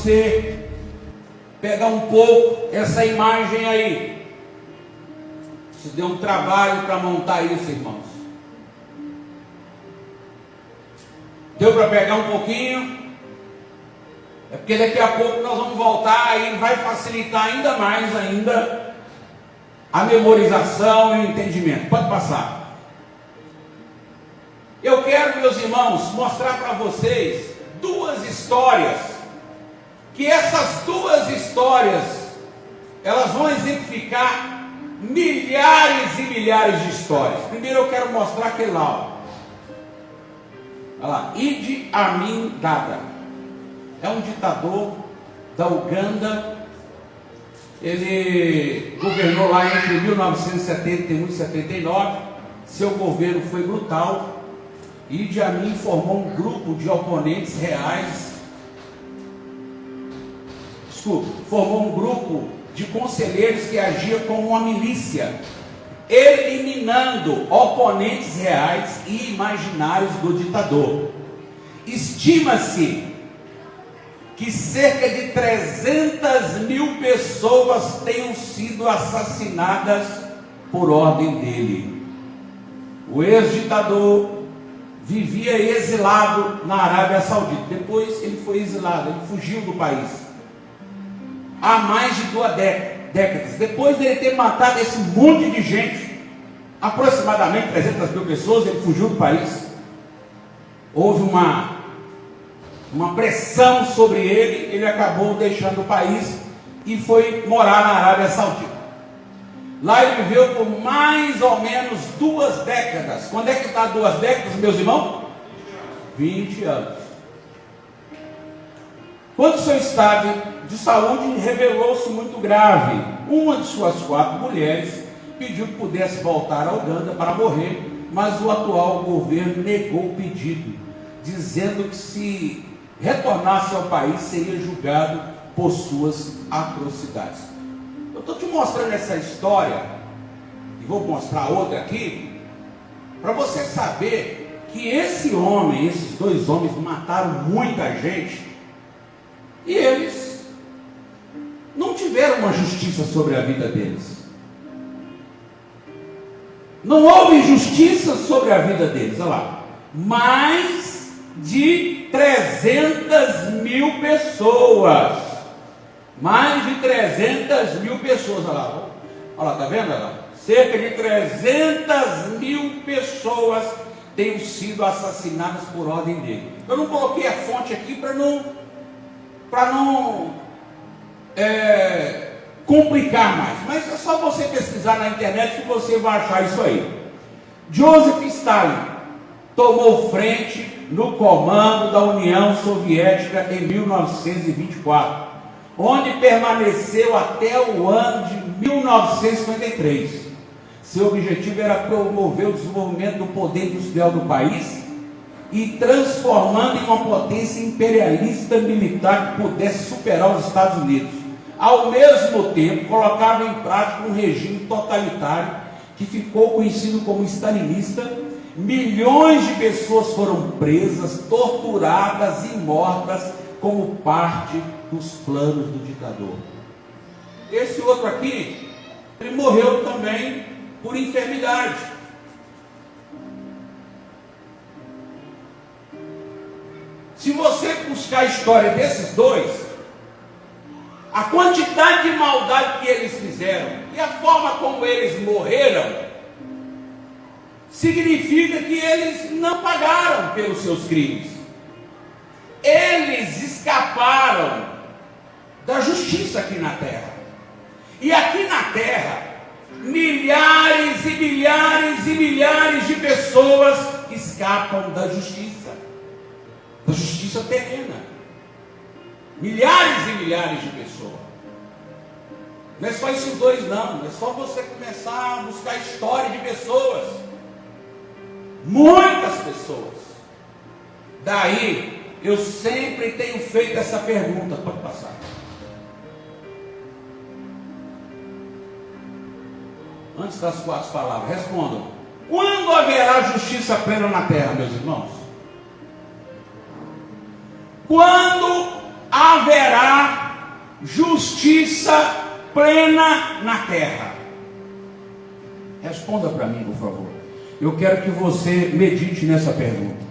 você pegar um pouco essa imagem aí. Isso deu um trabalho para montar isso, irmãos. Deu para pegar um pouquinho? É porque daqui a pouco nós vamos voltar e vai facilitar ainda mais a memorização e o entendimento. Pode passar. Eu quero, meus irmãos, mostrar para vocês duas histórias, que essas duas histórias, elas vão exemplificar milhares e milhares de histórias. Primeiro eu quero mostrar aquele lá, ó. Olha lá, Idi Amin Dada, é um ditador da Uganda. Ele governou lá entre 1971 e 79, seu governo foi brutal. Idi Amin formou um grupo de oponentes reais, formou um grupo de conselheiros que agia como uma milícia, eliminando oponentes reais e imaginários do ditador. Estima-se que cerca de 300 mil pessoas tenham sido assassinadas por ordem dele. O ex-ditador vivia exilado na Arábia Saudita. Depois ele foi exilado, ele fugiu do país há mais de 2 décadas. Depois de ele ter matado esse monte de gente, aproximadamente 300 mil pessoas, ele fugiu do país. Houve uma pressão sobre ele, ele acabou deixando o país e foi morar na Arábia Saudita. Lá ele viveu por mais ou menos 2 décadas. Quando é que está 2 décadas, meus irmãos? 20 anos. Quando seu estado de saúde revelou-se muito grave, uma de suas 4 mulheres pediu que pudesse voltar à Uganda para morrer, mas o atual governo negou o pedido, dizendo que se retornasse ao país seria julgado por suas atrocidades. Eu estou te mostrando essa história, e vou mostrar outra aqui, para você saber que esses 2 homens mataram muita gente, e eles não tiveram uma justiça sobre a vida deles. Não houve justiça sobre a vida deles. Olha lá, mais de 300 mil pessoas. Mais de 300 mil pessoas. Olha lá, tá vendo? Olha lá. Cerca de 300 mil pessoas tenham sido assassinadas por ordem dele. Eu não coloquei a fonte aqui para não complicar mais, mas é só você pesquisar na internet que você vai achar isso aí. Joseph Stalin tomou frente no comando da União Soviética em 1924, onde permaneceu até o ano de 1953. Seu objetivo era promover o desenvolvimento do poder industrial do país e transformando em uma potência imperialista militar que pudesse superar os Estados Unidos. Ao mesmo tempo, colocava em prática um regime totalitário que ficou conhecido como stalinista. Milhões de pessoas foram presas, torturadas e mortas como parte dos planos do ditador. Esse outro aqui, ele morreu também por enfermidade. Se você buscar a história desses dois, a quantidade de maldade que eles fizeram e a forma como eles morreram, significa que eles não pagaram pelos seus crimes. Eles escaparam da justiça aqui na terra. E aqui na terra, milhares e milhares e milhares de pessoas escapam da justiça terrena. Milhares e milhares de pessoas. Não é só esses dois não, é só você começar a buscar a história de pessoas. Muitas pessoas. Daí, eu sempre tenho feito essa pergunta, pode passar. Antes das 4 palavras, respondam. Quando haverá justiça plena na terra, meus irmãos? Quando haverá justiça plena na terra? Responda para mim, por favor. Eu quero que você medite nessa pergunta.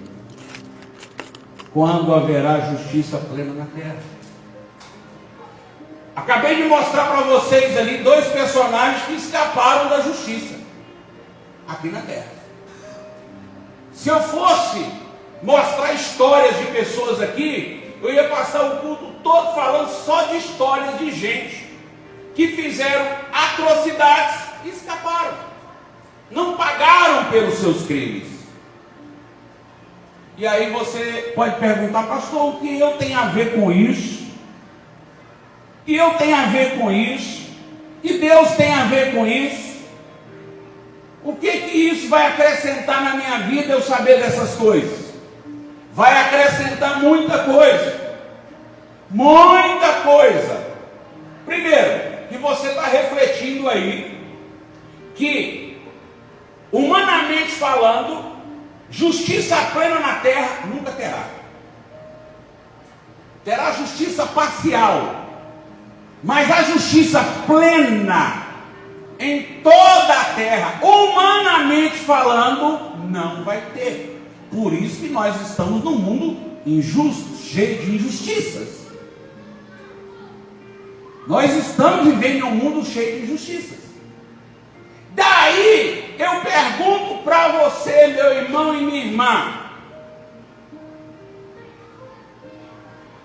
Quando haverá justiça plena na terra? Acabei de mostrar para vocês ali dois personagens que escaparam da justiça aqui na terra. Se eu fosse mostrar histórias de pessoas aqui, eu ia passar o culto todo falando só de histórias de gente que fizeram atrocidades e escaparam, não pagaram pelos seus crimes. E aí você pode perguntar: pastor, o que eu tenho a ver com isso? O que eu tenho a ver com isso? O que Deus tem a ver com isso? O que isso vai acrescentar na minha vida eu saber dessas coisas? Vai acrescentar muita coisa. Muita coisa. Primeiro, que você está refletindo aí que, humanamente falando, justiça plena na terra nunca terá. Terá justiça parcial. Mas a justiça plena em toda a terra, humanamente falando, não vai ter. Por isso que nós estamos num mundo injusto, cheio de injustiças. Nós estamos vivendo em um mundo cheio de injustiças. Daí eu pergunto para você, meu irmão e minha irmã: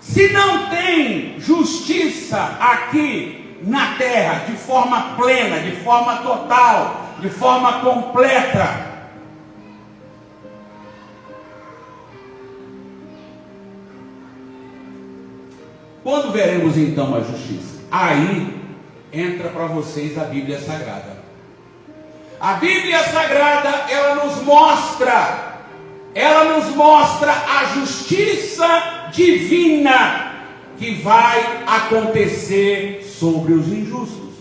se não tem justiça aqui na terra de forma plena, de forma total, de forma completa, quando veremos então a justiça? Aí entra para vocês a Bíblia Sagrada. A Bíblia Sagrada, ela nos mostra a justiça divina que vai acontecer sobre os injustos.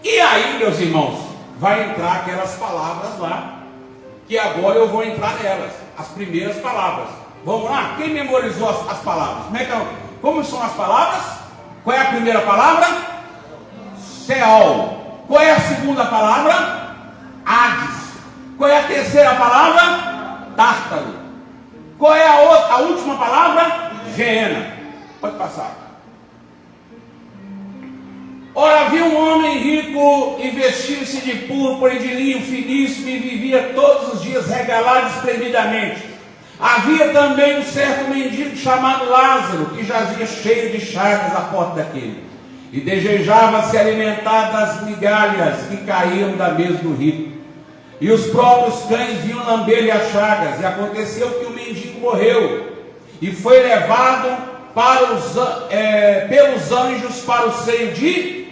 E aí, meus irmãos, vai entrar aquelas palavras lá, que agora eu vou entrar nelas, as primeiras palavras. Vamos lá? Quem memorizou as palavras? Como são as palavras? Qual é a primeira palavra? Seol. Qual é a segunda palavra? Hades. Qual é a terceira palavra? Tártaro. Qual é a última palavra? Geena. Pode passar. Ora, havia um homem rico e vestia-se de púrpura e de linho finíssimo e vivia todos os dias regalado esplendidamente. Havia também um certo mendigo chamado Lázaro, que jazia cheio de chagas à porta daquele, e desejava se alimentar das migalhas que caíam da mesa do rico. E os próprios cães vinham lamber-lhe as chagas. E aconteceu que o mendigo morreu e foi levado pelos anjos para o seio de...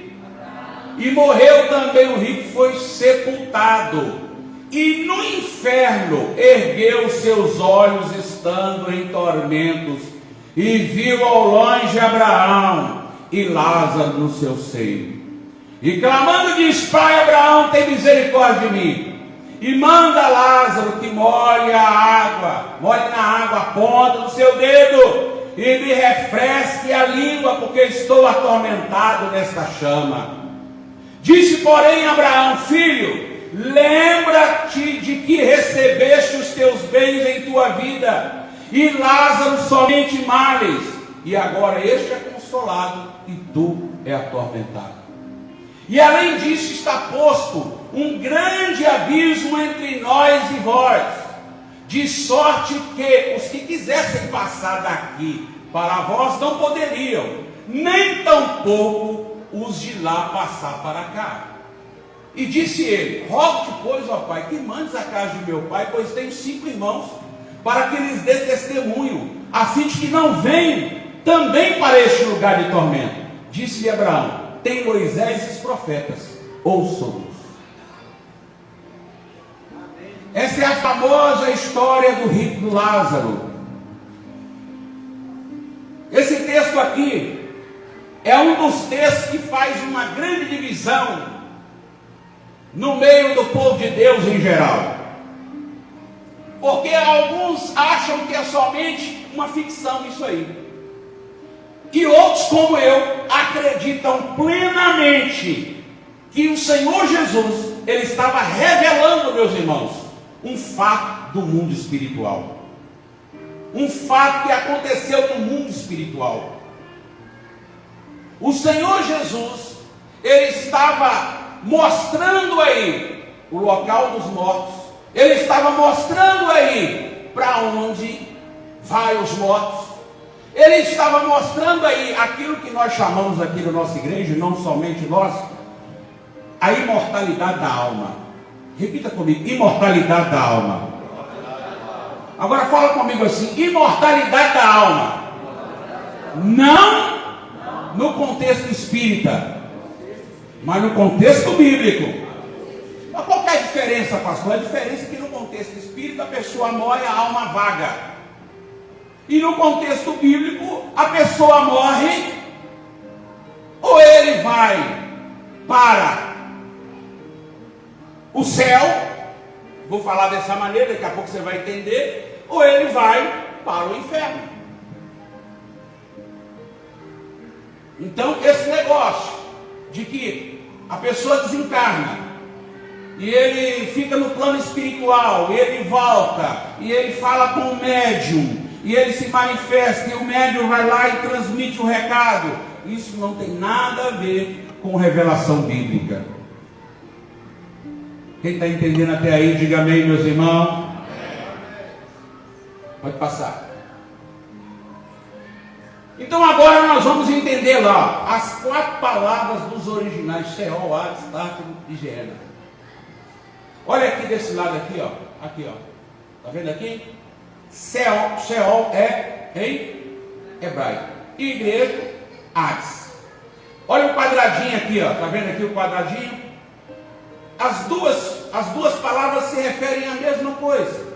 E morreu também o rico, foi sepultado. E no inferno ergueu seus olhos, estando em tormentos, e viu ao longe Abraão e Lázaro no seu seio. E clamando diz: Pai Abraão, tem misericórdia de mim, e manda Lázaro que molhe na água a ponta do seu dedo, e me refresque a língua, porque estou atormentado nesta chama. Disse, porém, Abraão: Filho, lembra-te de que recebeste os teus bens em tua vida, e Lázaro somente males, e agora este é consolado, e tu é atormentado. E além disso está posto um grande abismo entre nós e vós, de sorte que os que quisessem passar daqui para vós não poderiam, nem tampouco os de lá passar para cá. E disse ele: Rogo-te, pois, ó Pai, que mandes a casa de meu pai, pois tenho 5 irmãos, para que lhes dê testemunho, a fim de que não venham também para este lugar de tormento. Disse-lhe Abraão: Tem Moisés e os profetas, ouçam-nos. Essa é a famosa história do rico Lázaro. Esse texto aqui é um dos textos que faz uma grande divisão no meio do povo de Deus em geral, porque alguns acham que é somente uma ficção isso aí. E outros, como eu, acreditam plenamente que o Senhor Jesus, Ele estava revelando, meus irmãos, um fato do mundo espiritual. Um fato que aconteceu no mundo espiritual. O Senhor Jesus, Ele estava mostrando aí o local dos mortos. Ele estava mostrando aí para onde vai os mortos. Ele estava mostrando aí aquilo que nós chamamos aqui na nossa igreja, não somente nós, a imortalidade da alma. Repita comigo, imortalidade da alma. Agora fala comigo assim, imortalidade da alma. Não no contexto espírita, mas no contexto bíblico. Mas qual que é a diferença, pastor? A diferença é que no contexto espírita a pessoa morre, a alma vaga. E no contexto bíblico a pessoa morre, ou ele vai para o céu, vou falar dessa maneira, daqui a pouco você vai entender, ou ele vai para o inferno. Então esse negócio de que a pessoa desencarna e ele fica no plano espiritual, e ele volta, e ele fala com o médium, e ele se manifesta, e o médium vai lá e transmite o recado. Isso não tem nada a ver com revelação bíblica. Quem está entendendo até aí, diga amém, meus irmãos. Pode passar. Então agora nós vamos entender lá as 4 palavras dos originais: Sheol, Hades, Tártaro e Gehenna. Olha aqui desse lado aqui, ó. Aqui, ó. Tá vendo aqui? Sheol é em hebraico. E em grego, Hades. Olha o quadradinho aqui, ó. Tá vendo aqui o quadradinho? As duas palavras se referem à mesma coisa.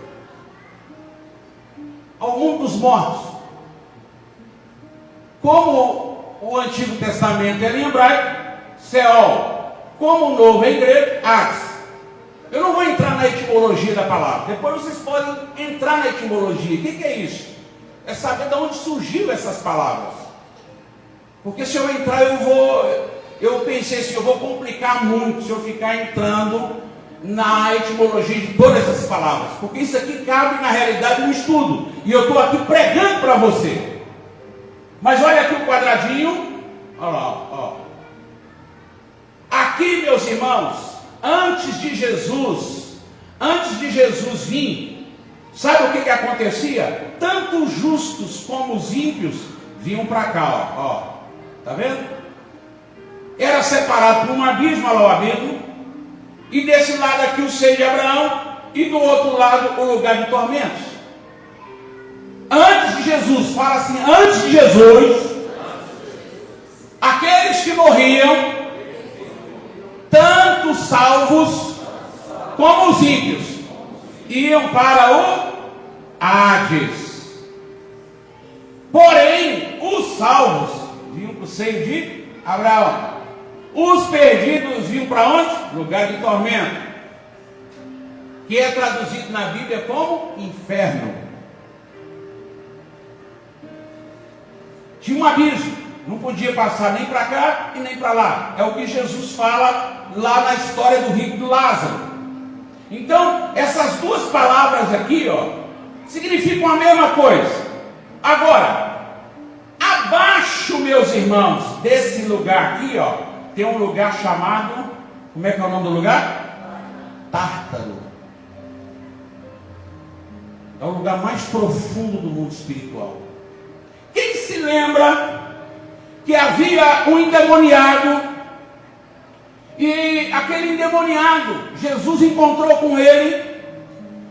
Ao mundo dos mortos. Como o Antigo Testamento era em hebraico, Sheol. Como o Novo em grego, Hades. Eu não vou entrar na etimologia da palavra. Depois vocês podem entrar na etimologia. O que é isso? É saber de onde surgiu essas palavras. Porque se eu entrar, eu pensei assim, eu vou complicar muito se eu ficar entrando na etimologia de todas essas palavras. Porque isso aqui cabe na realidade no estudo. E eu estou aqui pregando para você. Mas olha aqui o quadradinho. Olha lá, ó. Aqui, meus irmãos, antes de Jesus vir, sabe o que acontecia? Tanto os justos como os ímpios vinham para cá, ó. Tá vendo? Era separado por um abismo, olha lá o abismo, e desse lado aqui o seio de Abraão, e do outro lado o lugar de tormentos. Antes de Jesus, fala assim, antes de Jesus, aqueles que morriam, tanto salvos como os ímpios, iam para o Hades. Porém, os salvos vinham para o seio de Abraão. Os perdidos vinham para onde? Lugar de tormento, que é traduzido na Bíblia como inferno. Tinha um abismo, não podia passar nem para cá e nem para lá. É o que Jesus fala lá na história do rico do Lázaro. Então, essas duas palavras aqui, ó, significam a mesma coisa. Agora, abaixo, meus irmãos, desse lugar aqui, ó, tem um lugar chamado, como é que é o nome do lugar? Tártaro. É o lugar mais profundo do mundo espiritual. Quem se lembra que havia um endemoniado, e aquele endemoniado, Jesus encontrou com ele,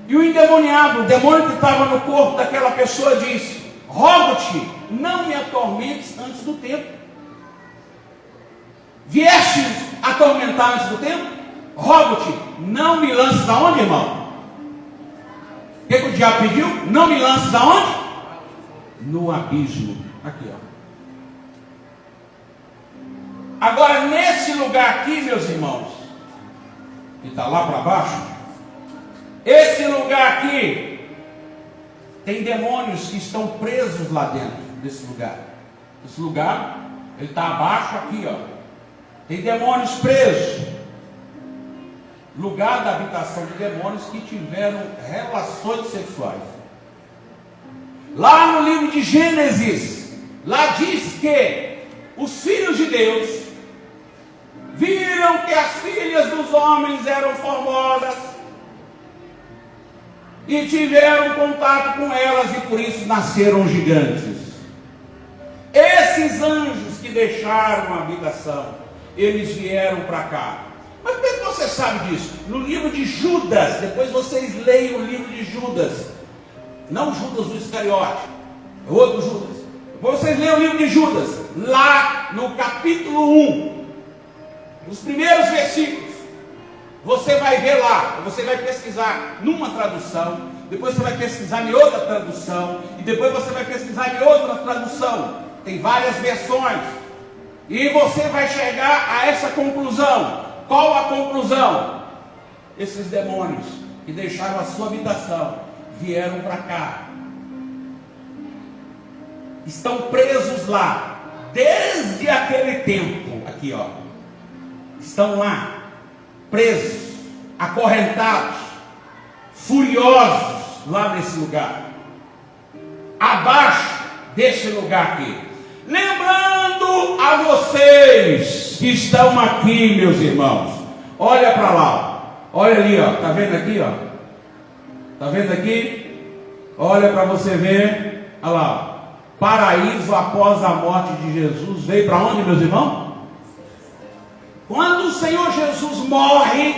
e o endemoniado, o demônio que estava no corpo daquela pessoa, disse: rogo-te, não me atormentes antes do tempo. Vieste atormentar antes do tempo? Rogo-te, não me lances aonde, irmão? O que o diabo pediu? Não me lances aonde? No abismo. Aqui, ó. Agora, nesse lugar aqui, meus irmãos, que está lá para baixo, esse lugar aqui, tem demônios que estão presos lá dentro desse lugar. Esse lugar, ele está abaixo aqui, ó. Tem demônios presos. Lugar da habitação de demônios que tiveram relações sexuais. Lá no livro de Gênesis, lá diz que os filhos de Deus viram que as filhas dos homens eram formosas e tiveram contato com elas e por isso nasceram gigantes. Esses anjos que deixaram a habitação, eles vieram para cá. Mas como é que você sabe disso? No livro de Judas, depois vocês leiam o livro de Judas. Não Judas do Iscariote, é outro Judas. Depois vocês leiam o livro de Judas, lá no capítulo 1, nos primeiros versículos. Você vai ver lá, você vai pesquisar numa tradução, depois você vai pesquisar em outra tradução, e depois você vai pesquisar em outra tradução. Tem várias versões. E você vai chegar a essa conclusão. Qual a conclusão? Esses demônios que deixaram a sua habitação vieram para cá. Estão presos lá desde aquele tempo. Aqui, ó. Estão lá, presos, acorrentados, furiosos lá nesse lugar. Abaixo desse lugar aqui. Lembrando a vocês que estão aqui, meus irmãos, olha para lá, olha ali, ó, tá vendo aqui, ó, tá vendo aqui? Olha para você ver, olha lá, paraíso após a morte de Jesus veio para onde, meus irmãos? Quando o Senhor Jesus morre,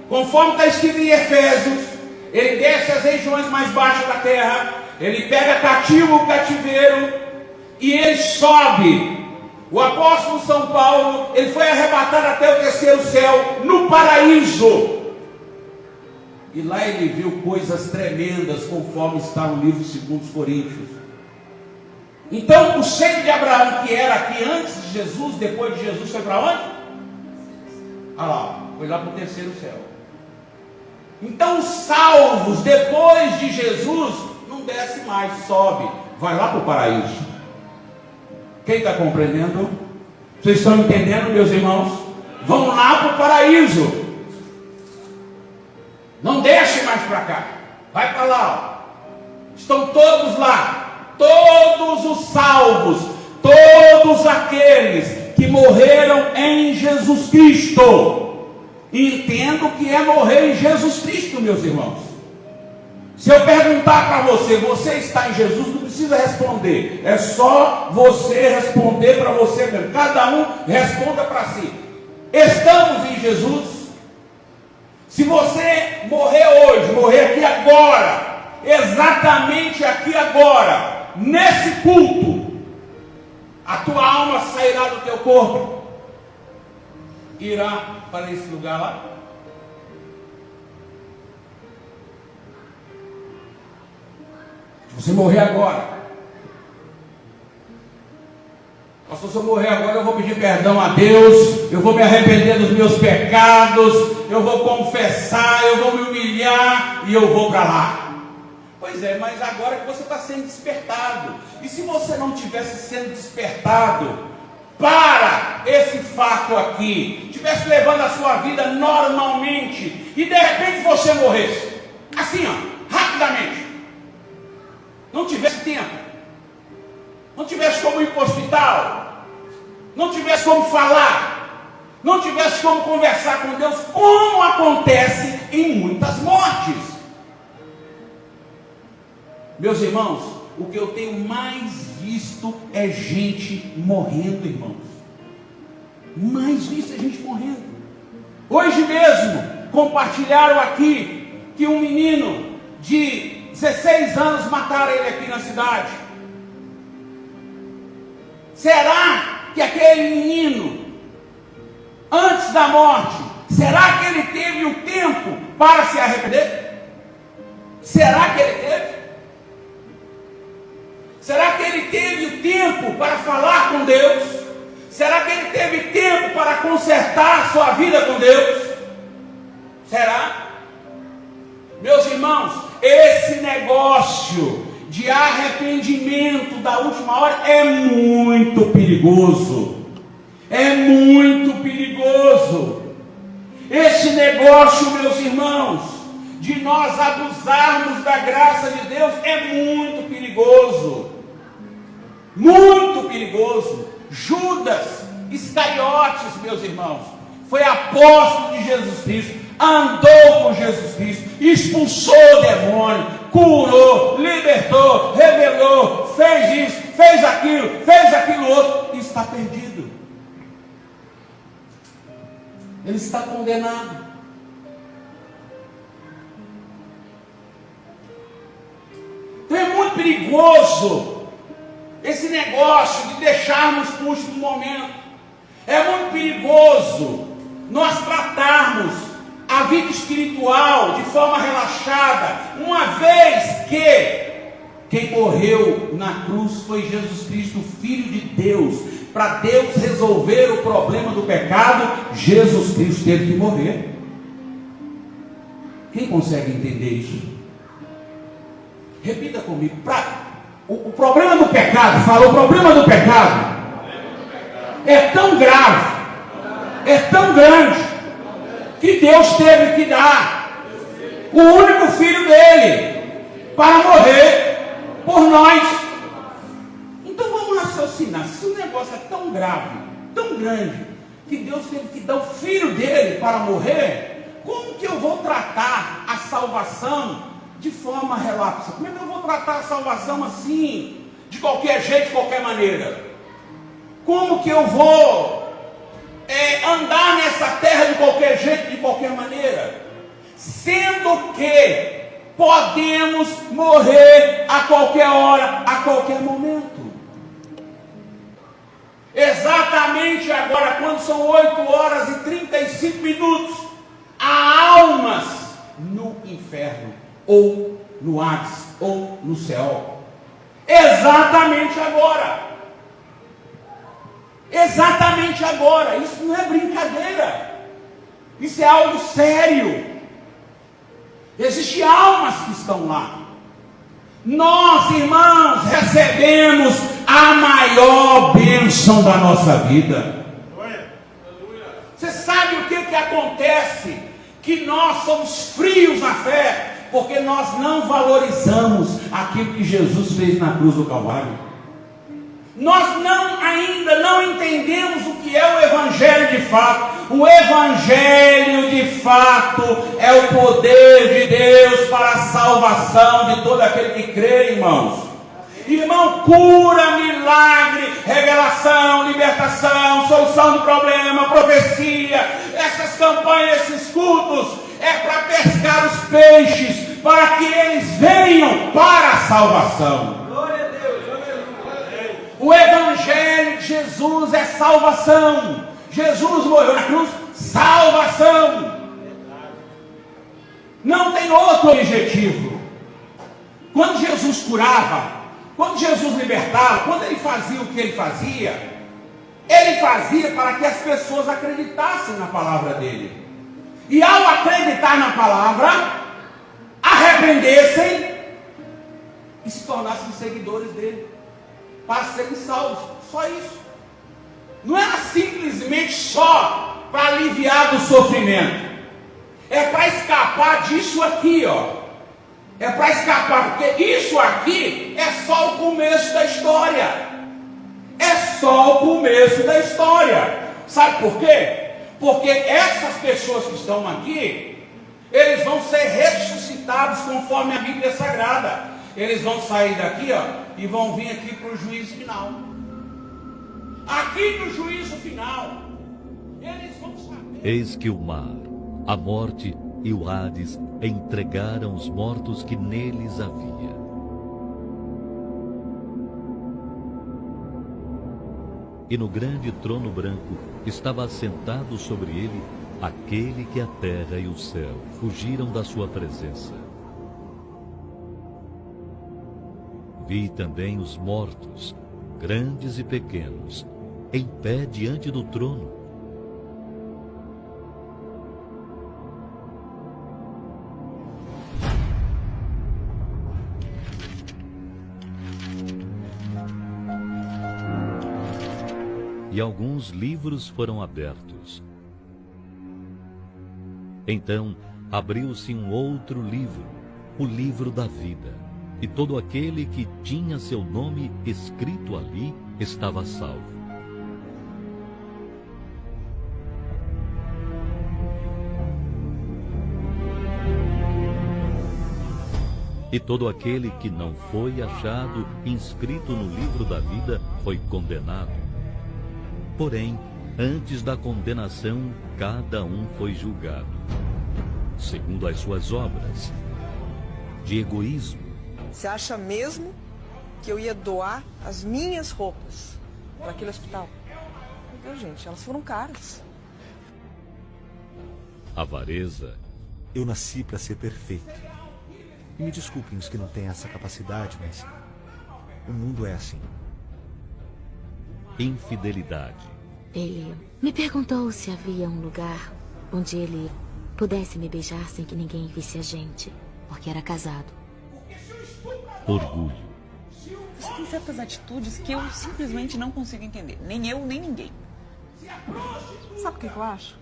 conforme está escrito em Efésios, ele desce às regiões mais baixas da terra, ele pega cativo o cativeiro, e ele sobe. O apóstolo São Paulo, ele foi arrebatado até o terceiro céu, no paraíso. E lá ele viu coisas tremendas, conforme está no livro 2 Coríntios. Então, o seio de Abraão, que era aqui antes de Jesus, depois de Jesus, foi para onde? Ah lá, foi lá para o terceiro céu. Então, os salvos, depois de Jesus, não desce mais, sobe, vai lá para o paraíso. Quem está compreendendo? Vocês estão entendendo, meus irmãos? Vão lá para o paraíso. Não deixe mais para cá. Vai para lá. Ó. Estão todos lá. Todos os salvos. Todos aqueles que morreram em Jesus Cristo. Entendo que é morrer em Jesus Cristo, meus irmãos. Se eu perguntar para você, você está em Jesus, não precisa responder. É só você responder para você mesmo. Cada um responda para si. Estamos em Jesus? Se você morrer hoje, morrer aqui agora, exatamente aqui agora, nesse culto, a tua alma sairá do teu corpo, irá para esse lugar lá. Se você morrer agora, pastor, se eu morrer agora, eu vou pedir perdão a Deus, eu vou me arrepender dos meus pecados, eu vou confessar, eu vou me humilhar e eu vou para lá. Pois é, mas agora que você está sendo despertado, e se você não tivesse sendo despertado para esse fato aqui, estivesse levando a sua vida normalmente, e de repente você morresse, assim ó, rapidamente, não tivesse tempo, não tivesse como ir para o hospital, não tivesse como falar, não tivesse como conversar com Deus, como acontece em muitas mortes. Meus irmãos, o que eu tenho mais visto é gente morrendo, irmãos. Mais visto é gente morrendo. Hoje mesmo, compartilharam aqui que um menino de 16 anos mataram ele aqui na cidade. Será que aquele menino, antes da morte, será que ele teve o tempo para se arrepender? Será que ele teve? Será que ele teve o tempo para falar com Deus? Será que ele teve tempo para consertar a sua vida com Deus? Será? Meus irmãos, esse negócio de arrependimento da última hora é muito perigoso. É muito perigoso. Esse negócio, meus irmãos, de nós abusarmos da graça de Deus é muito perigoso. Muito perigoso. Judas Iscariotes, meus irmãos, foi apóstolo de Jesus Cristo, andou com Jesus Cristo, expulsou o demônio, curou, libertou, revelou, fez isso, fez aquilo outro, e está perdido. Ele está condenado. Então é muito perigoso esse negócio de deixarmos para o último momento. É muito perigoso nós tratarmos a vida espiritual de forma relaxada, uma vez que quem morreu na cruz foi Jesus Cristo, o Filho de Deus. Para Deus resolver o problema do pecado, Jesus Cristo teve que morrer. Quem consegue entender isso? Repita comigo. O problema do pecado, fala, o problema do pecado é tão grave, é tão grande, que Deus teve que dar o único filho dele para morrer por nós. Então vamos raciocinar. Se o negócio é tão grave, tão grande, que Deus teve que dar o filho dele para morrer, como que eu vou tratar a salvação de forma relapsa? Como é que eu vou tratar a salvação assim, de qualquer jeito, de qualquer maneira? Como que eu vou andar nessa terra de qualquer jeito, de qualquer maneira? Sendo que podemos morrer a qualquer hora, a qualquer momento. Exatamente agora, quando são 8h35, há almas no inferno, ou no Hades, ou no céu. Exatamente agora. Exatamente agora. Isso não é brincadeira. Isso é algo sério. Existem almas que estão lá. Nós, irmãos, recebemos a maior bênção da nossa vida. Você sabe o que acontece? Que nós somos frios na fé, porque nós não valorizamos aquilo que Jesus fez na cruz do Calvário. Nós ainda não entendemos o que é o Evangelho de fato. O Evangelho de fato é o poder de Deus para a salvação de todo aquele que crê, irmãos. Irmão, cura, milagre, revelação, libertação, solução do problema, profecia, essas campanhas, esses cultos, é para pescar os peixes, para que eles venham para a salvação. Glória a Deus, aleluia. O Evangelho de Jesus é salvação. Jesus morreu na cruz, salvação. Não tem outro objetivo. Quando Jesus curava, quando Jesus libertava, quando ele fazia o que ele fazia para que as pessoas acreditassem na palavra dele. E ao acreditar na palavra, arrependessem e se tornassem seguidores dele, para serem salvos. Só isso. Não era simplesmente só para aliviar do sofrimento. É para escapar disso aqui, ó. É para escapar, porque isso aqui é só o começo da história. É só o começo da história. Sabe por quê? Porque essas pessoas que estão aqui, eles vão ser ressuscitados conforme a Bíblia Sagrada. Eles vão sair daqui, ó, e vão vir aqui para o juízo final. Aqui no juízo final, eles vão saber. Eis que o mar, a morte e o Hades entregaram os mortos que neles havia. E no grande trono branco estava assentado sobre ele aquele que a terra e o céu fugiram da sua presença. Vi também os mortos, grandes e pequenos, em pé diante do trono. e alguns livros foram abertos. Então abriu-se um outro livro, o livro da vida, e todo aquele que tinha seu nome escrito ali estava salvo. E todo aquele que não foi achado inscrito no livro da vida foi condenado. Porém, antes da condenação, cada um foi julgado, segundo as suas obras. De egoísmo. Você acha mesmo que eu ia doar as minhas roupas para aquele hospital? Meu, gente, elas foram caras. Avareza. Eu nasci para ser perfeito. E me desculpem os que não têm essa capacidade, mas o mundo é assim. Infidelidade. Ele me perguntou se havia um lugar onde ele pudesse me beijar sem que ninguém visse a gente, porque era casado. Orgulho. Você tem certas atitudes que eu simplesmente não consigo entender. Nem eu, nem ninguém. Sabe o que eu acho?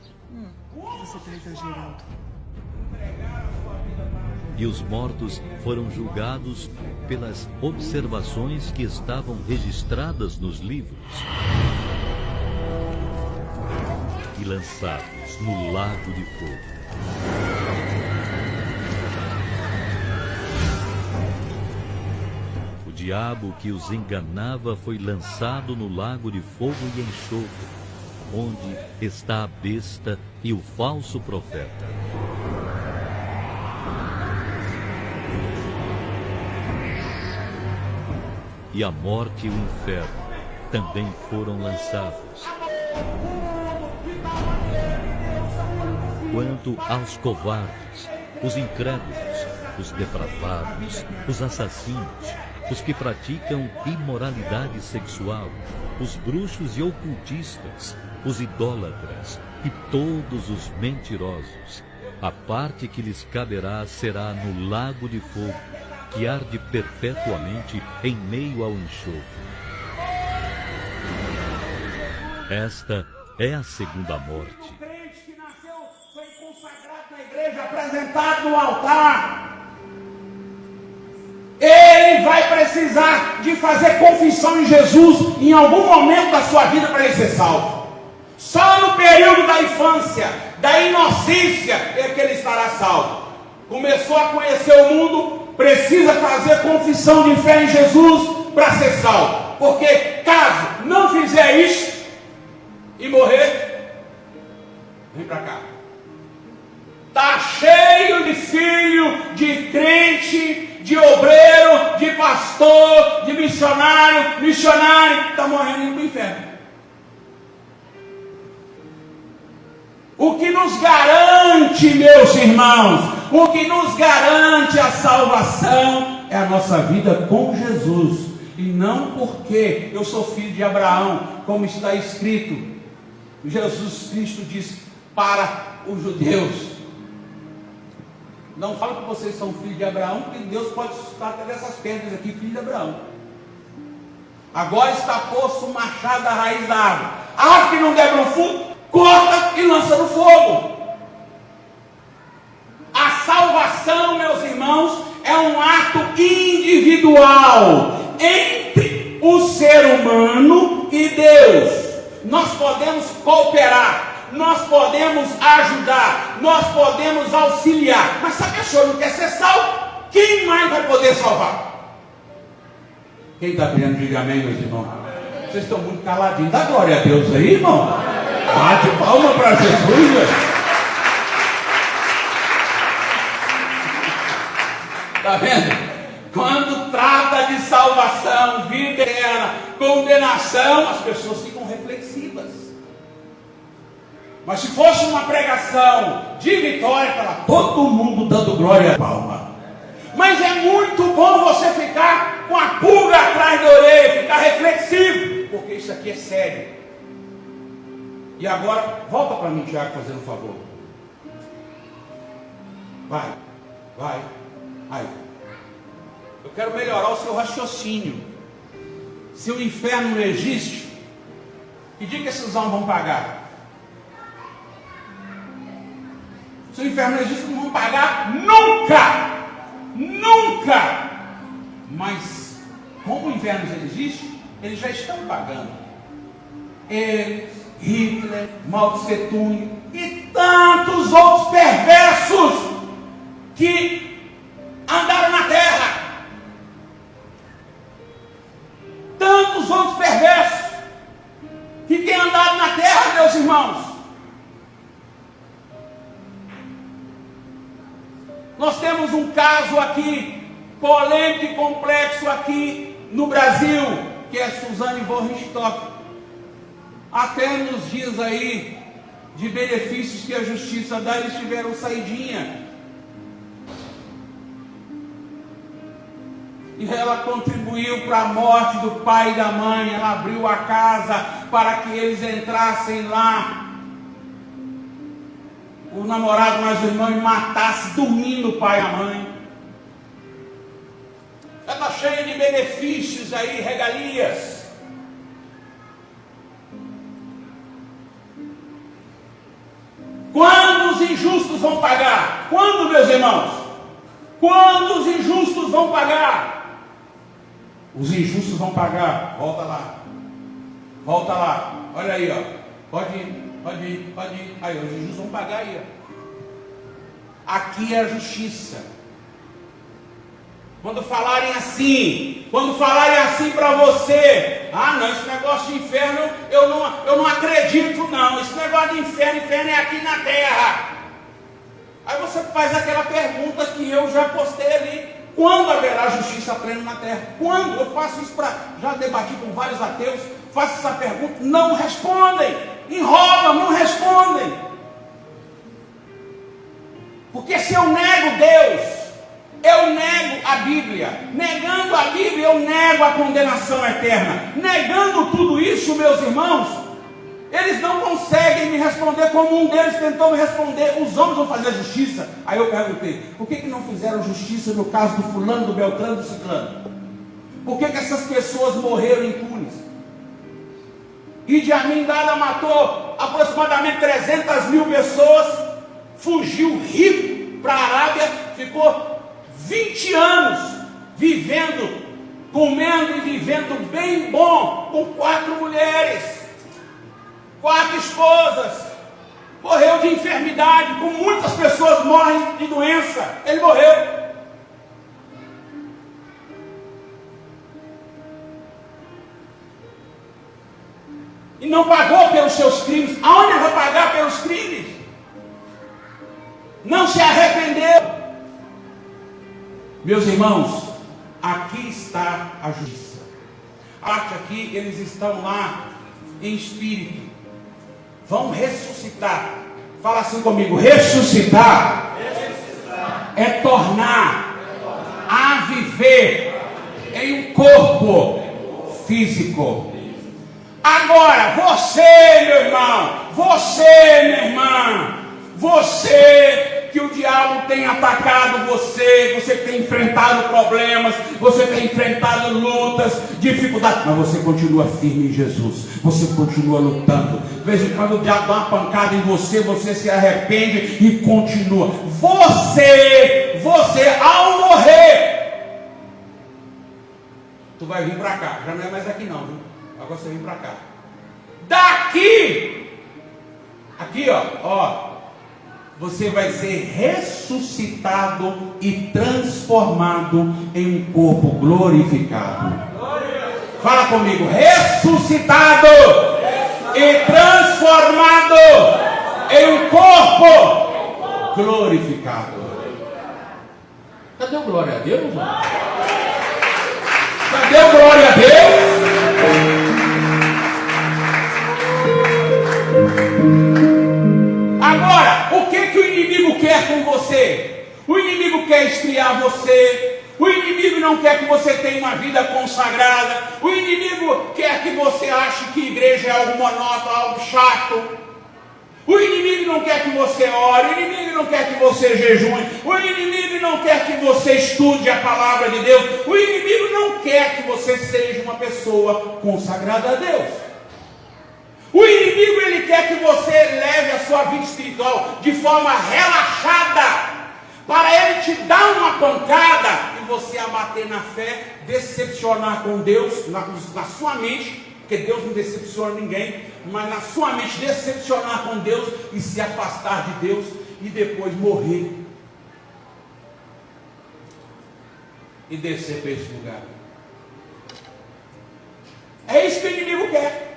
Que você está exagerando. E os mortos foram julgados pelas observações que estavam registradas nos livros e lançados no lago de fogo. O diabo que os enganava foi lançado no lago de fogo e enxofre, onde está a besta e o falso profeta. E a morte e o inferno também foram lançados. Quanto aos covardes, os incrédulos, os depravados, os assassinos, os que praticam imoralidade sexual, os bruxos e ocultistas, os idólatras e todos os mentirosos, a parte que lhes caberá será no lago de fogo, que arde perpetuamente em meio ao enxofre. Esta é a segunda morte. O crente que nasceu, foi consagrado na igreja, apresentado no altar, ele vai precisar de fazer confissão em Jesus em algum momento da sua vida para ele ser salvo. Só no período da infância, da inocência, é que ele estará salvo. Começou a conhecer o mundo, precisa fazer confissão de fé em Jesus para ser salvo. Porque caso não fizer isso e morrer, vem para cá. Está cheio de filho, de crente, de obreiro, de pastor, de missionário, está morrendo indo para o inferno. O que nos garante, meus irmãos, o que nos garante a salvação é a nossa vida com Jesus. E não porque eu sou filho de Abraão, como está escrito. Jesus Cristo diz para os judeus: não falo que vocês são filhos de Abraão, porque Deus pode suscitar até dessas pedras aqui, filho de Abraão. Agora está posto o machado da raiz da árvore. A árvore que não der no fruto, corta e lança no fogo. A salvação, meus irmãos, é um ato individual entre o ser humano e Deus. Nós podemos cooperar, nós podemos ajudar, nós podemos auxiliar. Mas sabe que a senhora não quer ser salvo? Quem mais vai poder salvar? Quem está querendo, diga amém, meus irmãos. Vocês estão muito caladinhos. Dá glória a Deus aí, irmão. Bate palma para Jesus, velho. Está vendo? Quando trata de salvação, vida eterna, condenação, as pessoas ficam reflexivas. Mas se fosse uma pregação de vitória, estava todo mundo dando glória a palma. Mas é muito bom você ficar com a pulga atrás da orelha, ficar reflexivo, porque isso aqui é sério. E agora, volta para mim, Tiago, fazendo um favor. Vai. Aí. Eu quero melhorar o seu raciocínio. Se o inferno não existe, Que dia que esses homens vão pagar? Se o inferno existe, não vão pagar nunca! Nunca! Mas, como o inferno já existe, eles já estão pagando. Eles, Hitler, Mao Tse Tung e tantos outros perversos que andaram na terra. Tantos outros perversos que têm andado na terra, meus irmãos. Nós temos um caso aqui, polêmico e complexo aqui no Brasil, que é Suzane von Richthofen. Até nos dias aí de benefícios que a justiça dá, eles tiveram saidinha. E ela contribuiu para a morte do pai e da mãe. Ela abriu a casa para que eles entrassem lá. O namorado mais o irmão e matasse dormindo o pai e a mãe. Ela está cheia de benefícios aí, regalias. Quando os injustos vão pagar? Quando, meus irmãos? Quando os injustos vão pagar? Os injustos vão pagar. Volta lá. Volta lá. Olha aí, ó. Pode ir. Pode ir, pode ir. Aí, os injustos vão pagar aí, ó. Aqui é a justiça. Quando falarem assim para você, não, esse negócio de inferno, eu não acredito não, esse negócio de inferno é aqui na terra. Aí você faz aquela pergunta que eu já postei ali: quando haverá justiça plena na terra? Quando? Eu faço isso já debati com vários ateus, faço essa pergunta, não respondem, enrolam, não respondem. Porque se eu nego Deus, eu nego a Bíblia. Negando a Bíblia, eu nego a condenação eterna. Negando tudo isso, meus irmãos, eles não conseguem me responder como um deles tentou me responder. Os homens vão fazer justiça. Aí eu perguntei: por que não fizeram justiça no caso do fulano, do Beltrano, do Ciclano? Por que essas pessoas morreram impunes? Idi Amin Dada matou aproximadamente 300 mil pessoas, fugiu rico para a Arábia, ficou 20 anos vivendo, comendo e vivendo bem bom, com 4 mulheres, 4 esposas. Morreu de enfermidade, como muitas pessoas morrem de doença. Ele morreu. E não pagou pelos seus crimes. Aonde ele vai pagar pelos crimes? Não se arrependeu. Meus irmãos, aqui está a justiça. A parte aqui, eles estão lá em espírito. Vão ressuscitar. Fala assim comigo: ressuscitar, é tornar a viver em um corpo físico. Agora, você, meu irmão, você, minha irmã, você que o diabo tem atacado você que tem enfrentado problemas, você tem enfrentado lutas, dificuldades, mas você continua firme em Jesus, você continua lutando. De vez em quando o diabo dá uma pancada em você, você se arrepende e continua. Você ao morrer, tu vai vir para cá, já não é mais aqui não, viu? Agora você vem para cá. Daqui, aqui ó, você vai ser ressuscitado e transformado em um corpo glorificado. Fala comigo: ressuscitado e transformado em um corpo glorificado. Cadê o glória a Deus? Cadê o glória a Deus? Agora, o que o inimigo quer com você? O inimigo quer esfriar você. O inimigo não quer que você tenha uma vida consagrada. O inimigo quer que você ache que igreja é algo monótono, algo chato. O inimigo não quer que você ore. O inimigo não quer que você jejue. O inimigo não quer que você estude a palavra de Deus. O inimigo não quer que você seja uma pessoa consagrada a Deus. O O inimigo, ele quer que você leve a sua vida espiritual de forma relaxada, para ele te dar uma pancada e você abater na fé, decepcionar com Deus, na sua mente, porque Deus não decepciona ninguém, mas na sua mente decepcionar com Deus e se afastar de Deus e depois morrer e descer para esse lugar. É isso que o inimigo quer.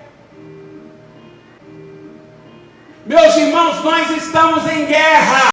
Meus irmãos, nós estamos em guerra.